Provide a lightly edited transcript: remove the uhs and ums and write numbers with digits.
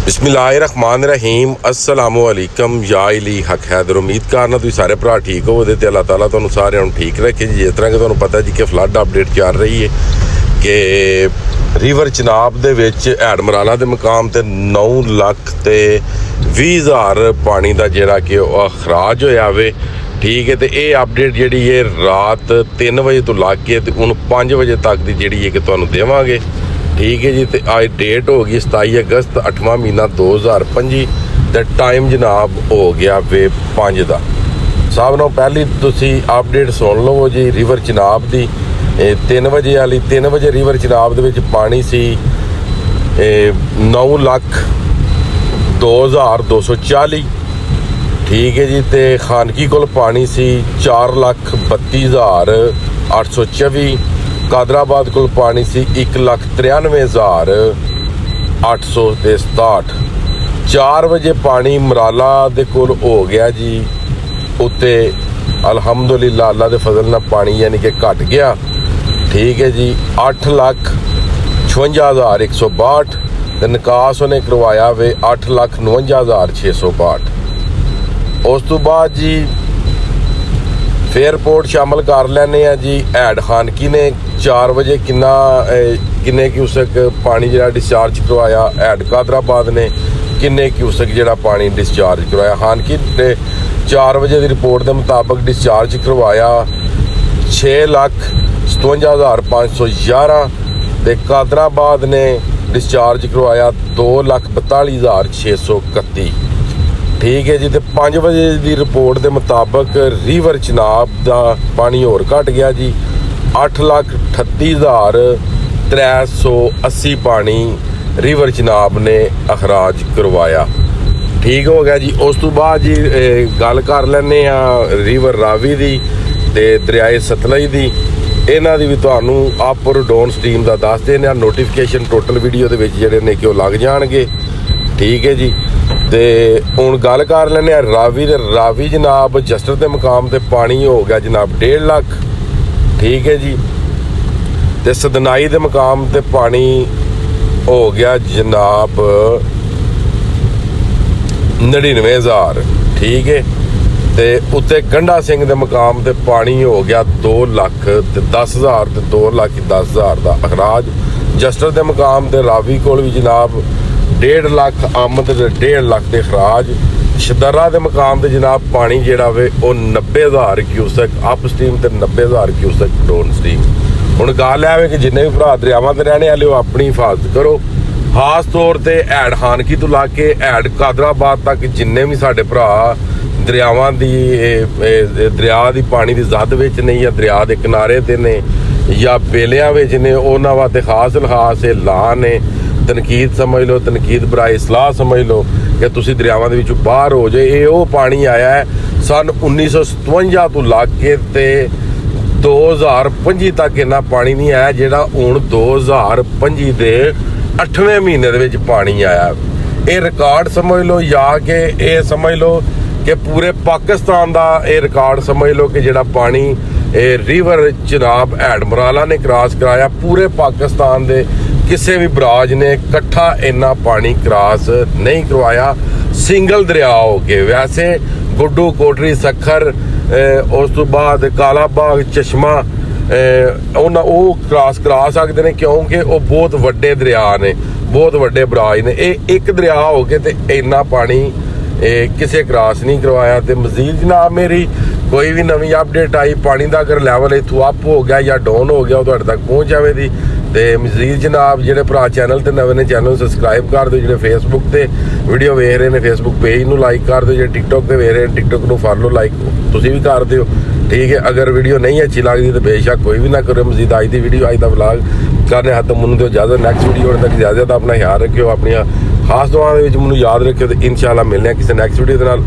बिस्मिल्लाहिर्रहमानिर्रहीम अस्सलामुअलैकुम या अली हक हैदर। उम्मीद करना तुम सारे भरा ठीक हो ते अल्लाह ताला तुहानू सारे ठीक रखे जी। जिस तरह कि तुहानू पता जी कि फ्लड अपडेट चल रही है कि रिवर चनाब दे विच हैडमराला दे मुकाम ते 9,20,000 पानी का जिहड़ा कि अखराज होया वे। ठीक है, तो ये अपडेट जी है रात 3 बजे तो लग के हुण 5 बजे तक की जी है कि तुहानू देवांगे। ठीक है जी, तो आज डेट हो गई 27 अगस्त 8वां महीना 2025 तो टाइम जनाब हो गया वे 5 का। सब नालों पहली तुसी अपडेट सुन लो जी रिवर चनाब की 3 बजे वाली। 3 बजे रिवर चनाब दे विच पानी सी 9,02,240। ठीक है जी, तो खानकी कोल पानी सी 4,32,824। कादराबाद को पानी सी 1,93,867। 4 बजे पानी मराला दे कोल हो गया जी उत्ते अलहमदुलिल्लाह अल्लाह दे फजल नाल पानी यानी कि घट गया। ठीक है जी, 8,56,162 ते निकास उन्हें करवाया वे 8,59,662। उस तो बाद जी फिर रिपोर्ट शामिल कर लेने जी। हैड खानकी ने 4 बजे किन्ने क्यूसक पानी जो डिस्चार्ज करवाया। हैड कादराबाद ने किन्ने क्यूसक जो पानी डिस्चार्ज करवाया। खानकी ने 4 बजे की रिपोर्ट के मुताबिक डिस्चार्ज करवाया 6,57,511 ते कादराबाद ने डिस्चार्ज करवाया 2,42,631। ठीक है जी, तो 5 बजे की रिपोर्ट के मुताबिक रिवर चनाब का पानी होर घट गया जी। 8,38,380 पानी रिवर चनाब ने अखराज करवाया। ठीक हो गया जी। उस तो बाद जी गल कर लैने रिवर रावी की ते दरियाए सतलज की। इन्हां दी भी तुहानू अप और डाउन स्ट्रीम का दस देने नोटिफिकेशन टोटल वीडियो के जिहड़े ने कि वो लग जाणगे। ठीक है जी, तो हुण गल कर लैने रावी दे। रावी जनाब जस्टर के मुकाम ते पानी हो गया जनाब 1.5 लाख। ठीक है जी, तो सदनाई के मुकाम ते पानी हो गया जनाब 99,000। ठीक है, तो उत्ते गंडा सिंह के मुकाम ते पानी हो गया 2,10,000 ते 2,10,000 का अखराज। जस्टर के मुकाम ते रावी कोल भी जनाब 1.5 लाख आमद ते 1.5 लाख के खराज। शदरा के मुकाम ते जनाब पानी जोड़ा वे 90,000 क्यूसक अप स्ट्रीम ते 90,000 क्यूसक डाउन स्ट्रीम। हुण गल है कि जिन्ने भी भरा दरियावां ते रहने वाले अपनी हिफाजत करो। खास तौर पर हैड खानकी तो ला के हैड कादराबाद तक जिन्ने भी साडे भरा दरियावां दी दरिया की पानी की जद विच ने या दरिया के किनारे ते ने या बेलियां विच ने उन्हां वास्ते खास लिहाज ला ने तनकीद समझ लो, तनकीद बराए सलाह समझ लो कि तुसी दरियावां दे विचों बाहर हो जाए। ये वो पानी आया है सन 1957 तो लग के ते 2025 तक इन्ना पानी नहीं आया जिहड़ा हुण 2025 के 8वें महीने दे विच पानी आया। ये रिकॉर्ड समझ लो या कि ये समझ लो कि पूरे पाकिस्तान का ये रिकॉर्ड समझ लो कि जिहड़ा पानी रिवर चनाब हैडमराला ने क्रॉस कराया। पूरे पाकिस्तान के किसी भी बराज ने इकट्ठा इन्ना पानी क्रॉस नहीं करवाया सिंगल दरिया हो के। वैसे गुड्डू कोटरी सखर उस तो बाद कालाबाग चश्मा वो क्रॉस करा सकते हैं क्योंकि वो बहुत वड्डे दरिया ने, बहुत वड्डे बराज ने। ये एक दरिया हो के ते इन्ना पानी किसी क्रॉस नहीं करवाया। तो मजीद जनाब मेरी कोई भी नवी अपडेट आई पानी का अगर लैवल इतों अप हो गया या डाउन हो गया वो तुहाडे तक पहुँच जाएगी। तो मजीद जनाब जो भरा चैनल ते नवे ने चैनल सबसक्राइब कर दो। जो फेसबुक ते वीडियो वेख रहे हैं फेसबुक पेज नू लाइक कर दो। जो टिकटॉक ते वेख रहे हैं टिकटॉक नू फॉलो लाइक तुसीं भी कर दिओ। ठीक है, अगर वीडियो नहीं अच्छी लगती तो बेशक कोई भी ना करो। मजीद अज की वीडियो अज का व्लॉग करने हद मैनूं दो इजाजत। नैक्सट वीडियो तक इजाजत। अपना ख्याल रखियो, अपन खास दुआवां दे विच मैनूं याद रखियो। तो इंशाअल्लाह मिलने किसी नैक्सट वीडियो दे नाल।